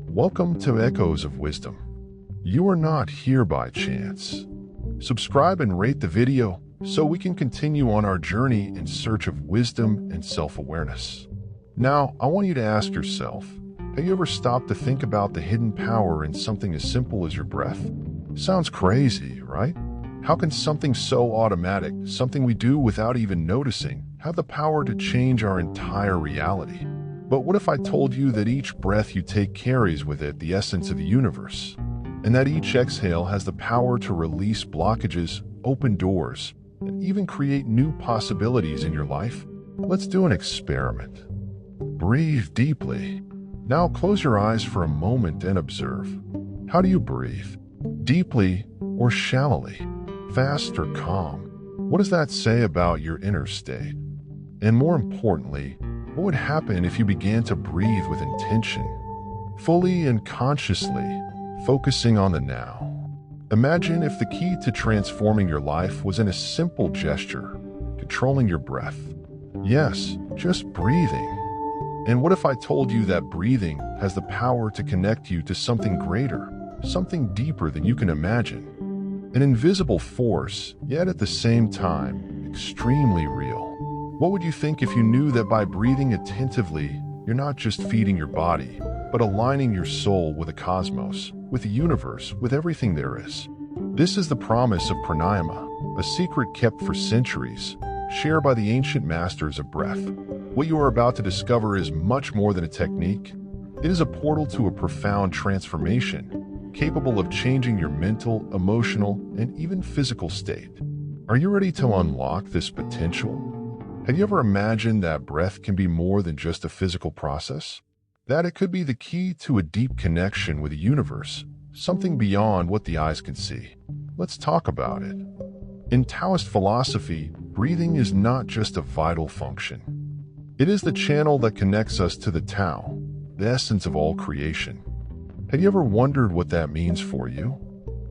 Welcome to Echoes of Wisdom. You are not here by chance. Subscribe and rate the video so we can continue on our journey in search of wisdom and self-awareness. Now, I want you to ask yourself, have you ever stopped to think about the hidden power in something as simple as your breath? Sounds crazy, right? How can something so automatic, something we do without even noticing, have the power to change our entire reality? But what if I told you that each breath you take carries with it the essence of the universe, and that each exhale has the power to release blockages, open doors, and even create new possibilities in your life? Let's do an experiment. Breathe deeply. Now close your eyes for a moment and observe. How do you breathe? Deeply or shallowly? Fast or calm? What does that say about your inner state? And more importantly, what would happen if you began to breathe with intention, fully and consciously, focusing on the now? Imagine if the key to transforming your life was in a simple gesture, controlling your breath. Yes, just breathing. And what if I told you that breathing has the power to connect you to something greater, something deeper than you can imagine? An invisible force, yet at the same time, extremely real. What would you think if you knew that by breathing attentively, you're not just feeding your body, but aligning your soul with the cosmos, with the universe, with everything there is? This is the promise of pranayama, a secret kept for centuries, shared by the ancient masters of breath. What you are about to discover is much more than a technique. It is a portal to a profound transformation, capable of changing your mental, emotional, and even physical state. Are you ready to unlock this potential? Have you ever imagined that breath can be more than just a physical process? That it could be the key to a deep connection with the universe, something beyond what the eyes can see? Let's talk about it. In Taoist philosophy, breathing is not just a vital function. It is the channel that connects us to the Tao, the essence of all creation. Have you ever wondered what that means for you?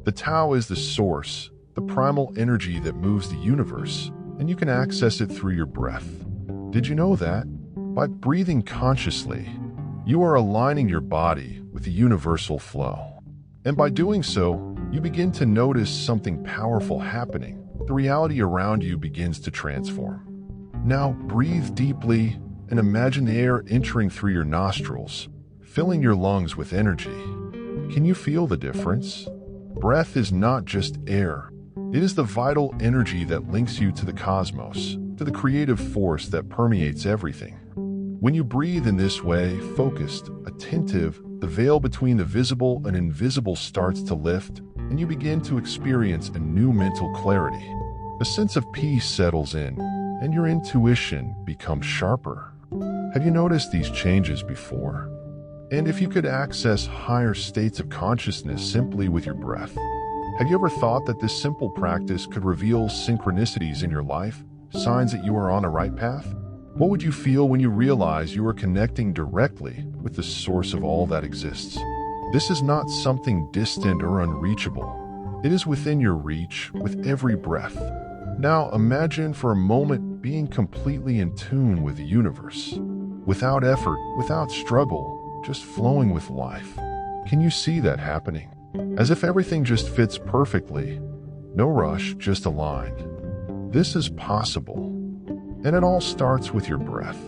The Tao is the source, the primal energy that moves the universe, and you can access it through your breath. Did you know that? By breathing consciously, you are aligning your body with the universal flow. And by doing so, you begin to notice something powerful happening. The reality around you begins to transform. Now breathe deeply and imagine the air entering through your nostrils, filling your lungs with energy. Can you feel the difference? Breath is not just air. It is the vital energy that links you to the cosmos, to the creative force that permeates everything. When you breathe in this way, focused, attentive, the veil between the visible and invisible starts to lift, and you begin to experience a new mental clarity. A sense of peace settles in, and your intuition becomes sharper. Have you noticed these changes before? And if you could access higher states of consciousness simply with your breath, have you ever thought that this simple practice could reveal synchronicities in your life, signs that you are on the right path? What would you feel when you realize you are connecting directly with the source of all that exists? This is not something distant or unreachable. It is within your reach with every breath. Now imagine for a moment being completely in tune with the universe. Without effort, without struggle, just flowing with life. Can you see that happening? As if everything just fits perfectly. No rush, just aligned. This is possible. And it all starts with your breath.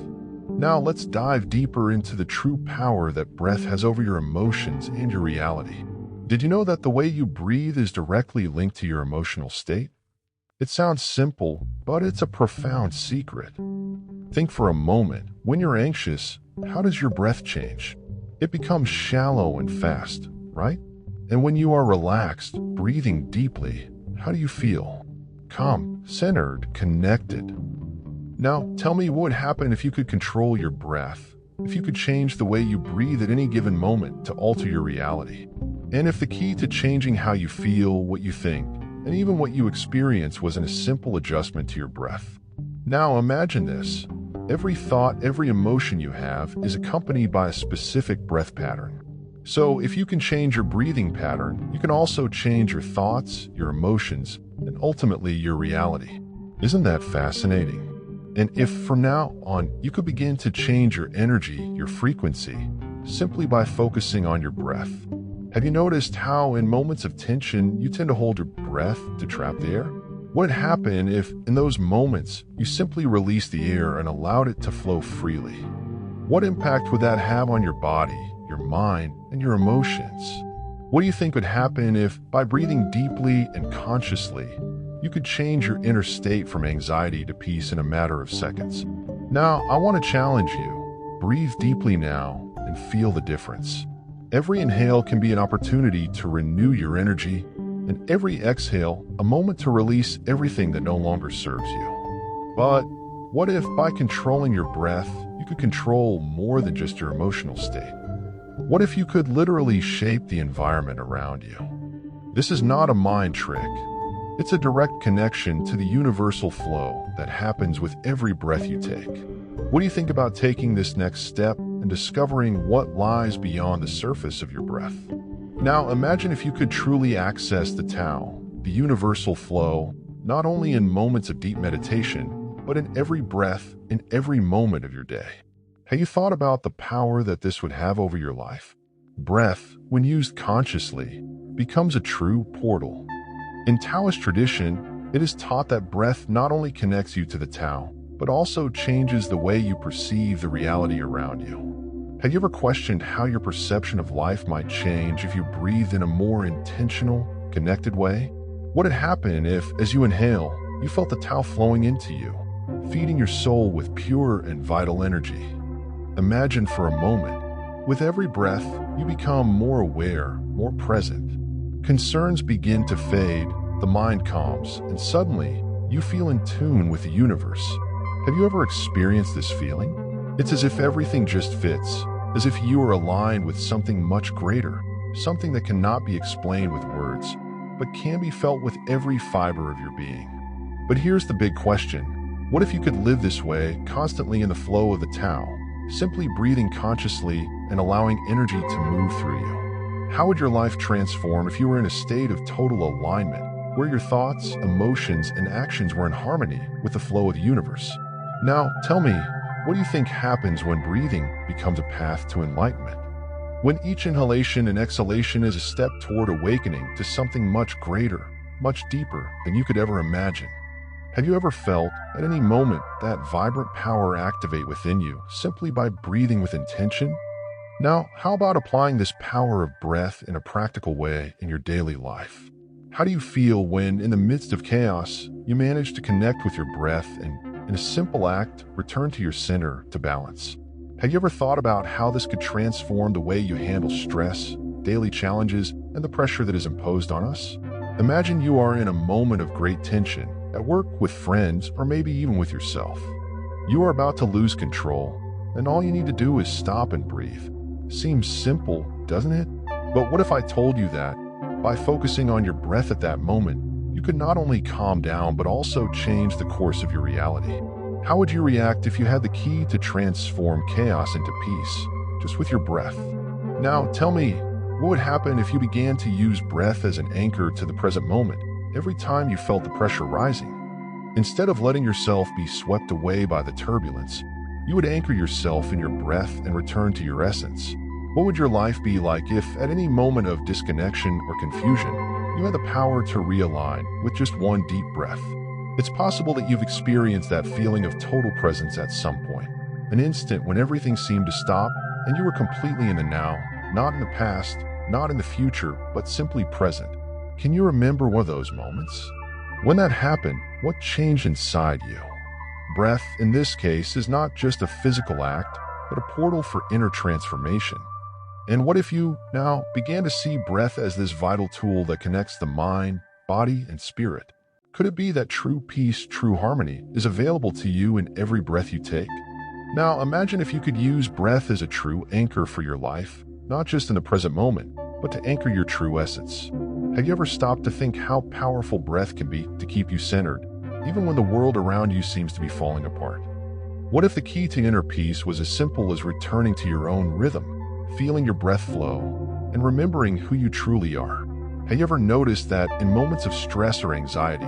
Now let's dive deeper into the true power that breath has over your emotions and your reality. Did you know that the way you breathe is directly linked to your emotional state? It sounds simple, but it's a profound secret. Think for a moment, when you're anxious, how does your breath change? It becomes shallow and fast, right? And when you are relaxed, breathing deeply, how do you feel? Calm, centered, connected. Now, tell me what would happen if you could control your breath, if you could change the way you breathe at any given moment to alter your reality. And if the key to changing how you feel, what you think, and even what you experience was in a simple adjustment to your breath. Now imagine this. Every thought, every emotion you have is accompanied by a specific breath pattern. So if you can change your breathing pattern, you can also change your thoughts, your emotions, and ultimately your reality. Isn't that fascinating? And if from now on you could begin to change your energy, your frequency, simply by focusing on your breath. Have you noticed how in moments of tension you tend to hold your breath to trap the air? What would happen if in those moments you simply released the air and allowed it to flow freely? What impact would that have on your body, your mind, and your emotions? What do you think would happen if, by breathing deeply and consciously, you could change your inner state from anxiety to peace in a matter of seconds? Now, I want to challenge you. Breathe deeply now and feel the difference. Every inhale can be an opportunity to renew your energy, and every exhale, a moment to release everything that no longer serves you. But what if, by controlling your breath, you could control more than just your emotional state? What if you could literally shape the environment around you? This is not a mind trick. It's a direct connection to the universal flow that happens with every breath you take. What do you think about taking this next step and discovering what lies beyond the surface of your breath? Now, imagine if you could truly access the Tao, the universal flow, not only in moments of deep meditation, but in every breath, in every moment of your day. Have you thought about the power that this would have over your life? Breath, when used consciously, becomes a true portal. In Taoist tradition, it is taught that breath not only connects you to the Tao, but also changes the way you perceive the reality around you. Have you ever questioned how your perception of life might change if you breathed in a more intentional, connected way? What would happen if, as you inhale, you felt the Tao flowing into you, feeding your soul with pure and vital energy? Imagine for a moment, with every breath, you become more aware, more present. Concerns begin to fade, the mind calms, and suddenly, you feel in tune with the universe. Have you ever experienced this feeling? It's as if everything just fits, as if you are aligned with something much greater, something that cannot be explained with words, but can be felt with every fiber of your being. But here's the big question. What if you could live this way, constantly in the flow of the Tao, simply breathing consciously and allowing energy to move through you? How would your life transform if you were in a state of total alignment, where your thoughts, emotions, and actions were in harmony with the flow of the universe? Now, tell me, what do you think happens when breathing becomes a path to enlightenment? When each inhalation and exhalation is a step toward awakening to something much greater, much deeper than you could ever imagine. Have you ever felt, at any moment, that vibrant power activate within you simply by breathing with intention? Now, how about applying this power of breath in a practical way in your daily life? How do you feel when, in the midst of chaos, you manage to connect with your breath and, in a simple act, return to your center to balance? Have you ever thought about how this could transform the way you handle stress, daily challenges, and the pressure that is imposed on us? Imagine you are in a moment of great tension, at work, with friends, or maybe even with yourself. You are about to lose control, and all you need to do is stop and breathe. Seems simple, doesn't it? But what if I told you that, by focusing on your breath at that moment, you could not only calm down but also change the course of your reality? How would you react if you had the key to transform chaos into peace, just with your breath? Now, tell me, what would happen if you began to use breath as an anchor to the present moment, every time you felt the pressure rising? Instead of letting yourself be swept away by the turbulence, you would anchor yourself in your breath and return to your essence. What would your life be like if, at any moment of disconnection or confusion, you had the power to realign with just one deep breath? It's possible that you've experienced that feeling of total presence at some point, an instant when everything seemed to stop and you were completely in the now, not in the past, not in the future, but simply present. Can you remember one of those moments? When that happened, what changed inside you? Breath, in this case, is not just a physical act, but a portal for inner transformation. And what if you now began to see breath as this vital tool that connects the mind, body, and spirit? Could it be that true peace, true harmony is available to you in every breath you take? Now, imagine if you could use breath as a true anchor for your life, not just in the present moment, but to anchor your true essence. Have you ever stopped to think how powerful breath can be to keep you centered, even when the world around you seems to be falling apart? What if the key to inner peace was as simple as returning to your own rhythm, feeling your breath flow, and remembering who you truly are? Have you ever noticed that in moments of stress or anxiety,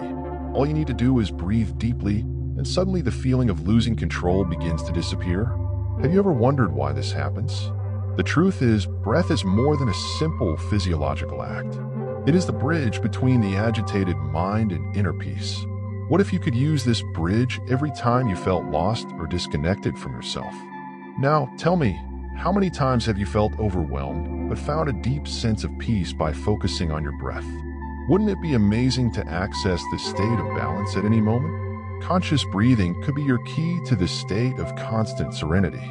all you need to do is breathe deeply, and suddenly the feeling of losing control begins to disappear? Have you ever wondered why this happens? The truth is, breath is more than a simple physiological act. It is the bridge between the agitated mind and inner peace. What if you could use this bridge every time you felt lost or disconnected from yourself? Now, tell me, how many times have you felt overwhelmed but found a deep sense of peace by focusing on your breath? Wouldn't it be amazing to access this state of balance at any moment? Conscious breathing could be your key to this state of constant serenity.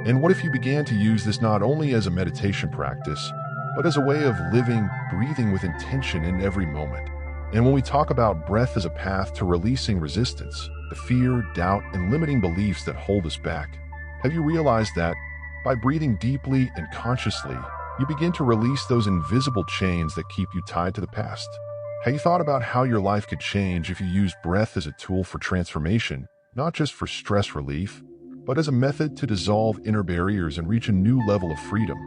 And what if you began to use this not only as a meditation practice, but as a way of living, breathing with intention in every moment? And when we talk about breath as a path to releasing resistance, the fear, doubt, and limiting beliefs that hold us back, have you realized that by breathing deeply and consciously, you begin to release those invisible chains that keep you tied to the past? Have you thought about how your life could change if you used breath as a tool for transformation, not just for stress relief, but as a method to dissolve inner barriers and reach a new level of freedom?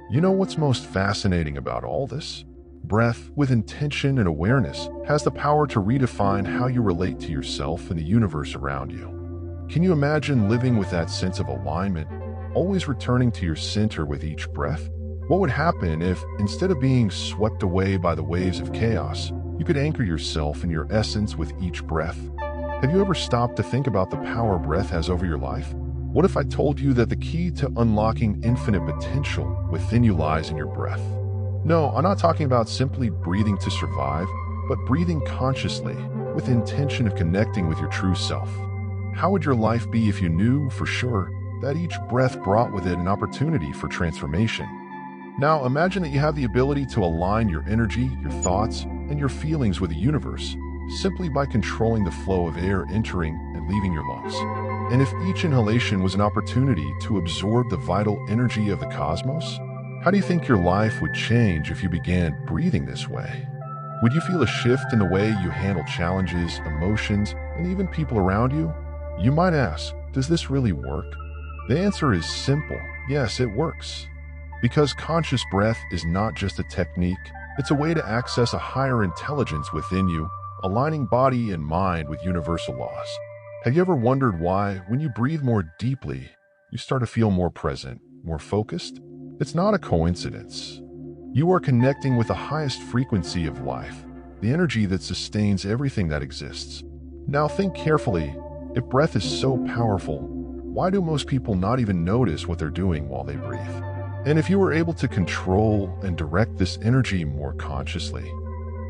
You know what's most fascinating about all this? Breath, with intention and awareness, has the power to redefine how you relate to yourself and the universe around you. Can you imagine living with that sense of alignment, always returning to your center with each breath? What would happen if, instead of being swept away by the waves of chaos, you could anchor yourself in your essence with each breath? Have you ever stopped to think about the power breath has over your life? What if I told you that the key to unlocking infinite potential within you lies in your breath? No, I'm not talking about simply breathing to survive, but breathing consciously, with the intention of connecting with your true self. How would your life be if you knew, for sure, that each breath brought with it an opportunity for transformation? Now, imagine that you have the ability to align your energy, your thoughts, and your feelings with the universe, simply by controlling the flow of air entering and leaving your lungs. And if each inhalation was an opportunity to absorb the vital energy of the cosmos, how do you think your life would change if you began breathing this way? Would you feel a shift in the way you handle challenges, emotions, and even people around you? You might ask, does this really work? The answer is simple. Yes, it works. Because conscious breath is not just a technique, it's a way to access a higher intelligence within you, aligning body and mind with universal laws. Have you ever wondered why, when you breathe more deeply, you start to feel more present, more focused? It's not a coincidence. You are connecting with the highest frequency of life, the energy that sustains everything that exists. Now think carefully. If breath is so powerful, why do most people not even notice what they're doing while they breathe? And if you were able to control and direct this energy more consciously,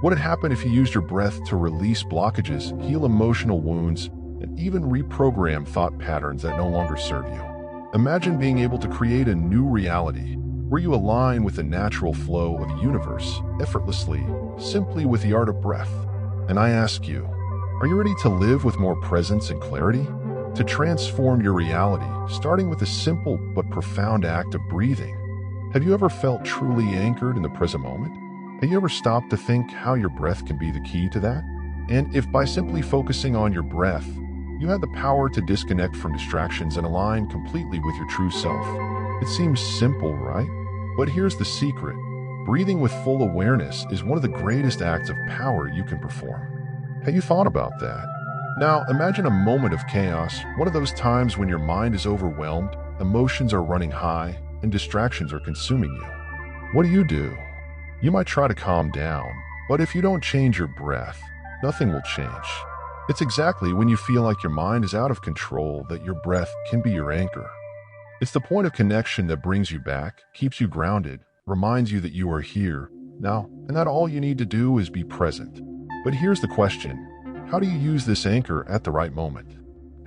what would happen if you used your breath to release blockages, heal emotional wounds, and even reprogram thought patterns that no longer serve you? Imagine being able to create a new reality where you align with the natural flow of the universe effortlessly, simply with the art of breath. And I ask you, are you ready to live with more presence and clarity? To transform your reality, starting with a simple but profound act of breathing. Have you ever felt truly anchored in the present moment? Have you ever stopped to think how your breath can be the key to that? And if by simply focusing on your breath, you had the power to disconnect from distractions and align completely with your true self. It seems simple, right? But here's the secret. Breathing with full awareness is one of the greatest acts of power you can perform. Have you thought about that? Now, imagine a moment of chaos, one of those times when your mind is overwhelmed, emotions are running high, and distractions are consuming you. What do? You might try to calm down, but if you don't change your breath, nothing will change. It's exactly when you feel like your mind is out of control that your breath can be your anchor. It's the point of connection that brings you back, keeps you grounded, reminds you that you are here, now, and that all you need to do is be present. But here's the question. How do you use this anchor at the right moment?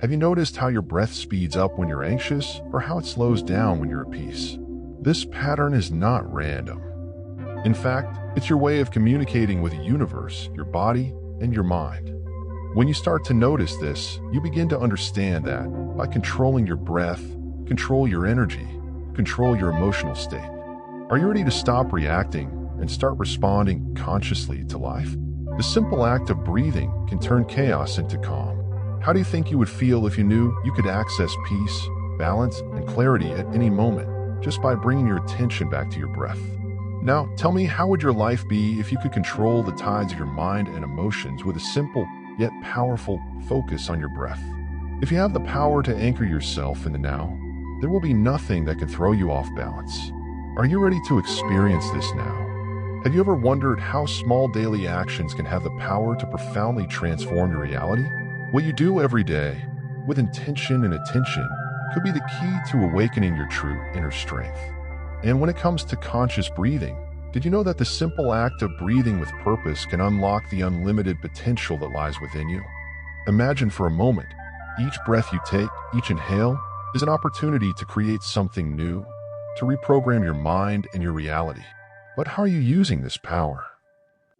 Have you noticed how your breath speeds up when you're anxious, or how it slows down when you're at peace? This pattern is not random. In fact, it's your way of communicating with the universe, your body, and your mind. When you start to notice this, you begin to understand that by controlling your breath, control your energy, control your emotional state. Are you ready to stop reacting and start responding consciously to life? The simple act of breathing can turn chaos into calm. How do you think you would feel if you knew you could access peace, balance, and clarity at any moment just by bringing your attention back to your breath? Now, tell me, how would your life be if you could control the tides of your mind and emotions with a simple yet powerful focus on your breath? If you have the power to anchor yourself in the now, there will be nothing that can throw you off balance. Are you ready to experience this now? Have you ever wondered how small daily actions can have the power to profoundly transform your reality? What you do every day, with intention and attention, could be the key to awakening your true inner strength. And when it comes to conscious breathing, did you know that the simple act of breathing with purpose can unlock the unlimited potential that lies within you? Imagine for a moment, each breath you take, each inhale, is an opportunity to create something new, to reprogram your mind and your reality. But how are you using this power?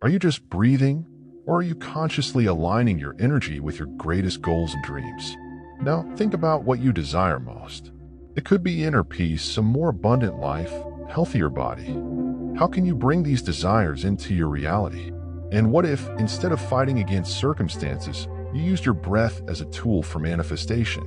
Are you just breathing, or are you consciously aligning your energy with your greatest goals and dreams? Now, think about what you desire most. It could be inner peace, a more abundant life, healthier body. How can you bring these desires into your reality? And what if, instead of fighting against circumstances, you used your breath as a tool for manifestation?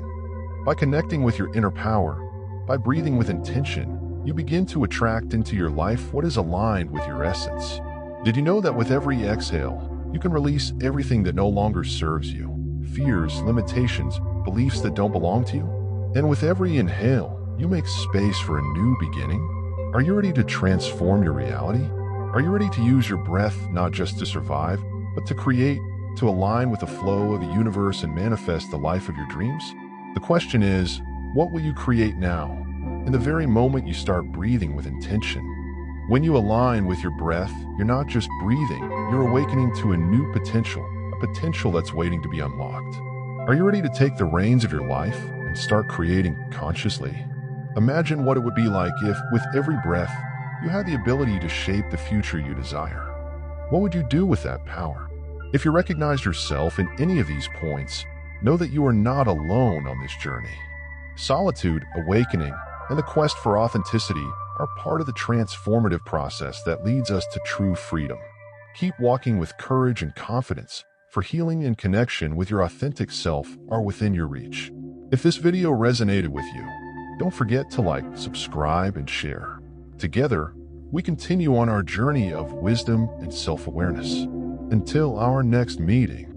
By connecting with your inner power, by breathing with intention, you begin to attract into your life what is aligned with your essence. Did you know that with every exhale, you can release everything that no longer serves you? Fears, limitations, beliefs that don't belong to you? And with every inhale, you make space for a new beginning? Are you ready to transform your reality? Are you ready to use your breath not just to survive, but to create, to align with the flow of the universe and manifest the life of your dreams? The question is, what will you create now, in the very moment you start breathing with intention? When you align with your breath, you're not just breathing, you're awakening to a new potential, a potential that's waiting to be unlocked. Are you ready to take the reins of your life and start creating consciously? Imagine what it would be like if, with every breath, you had the ability to shape the future you desire. What would you do with that power? If you recognize yourself in any of these points, know that you are not alone on this journey. Solitude, awakening, and the quest for authenticity are part of the transformative process that leads us to true freedom. Keep walking with courage and confidence, for healing and connection with your authentic self are within your reach. If this video resonated with you, don't forget to like, subscribe, and share. Together, we continue on our journey of wisdom and self-awareness. Until our next meeting.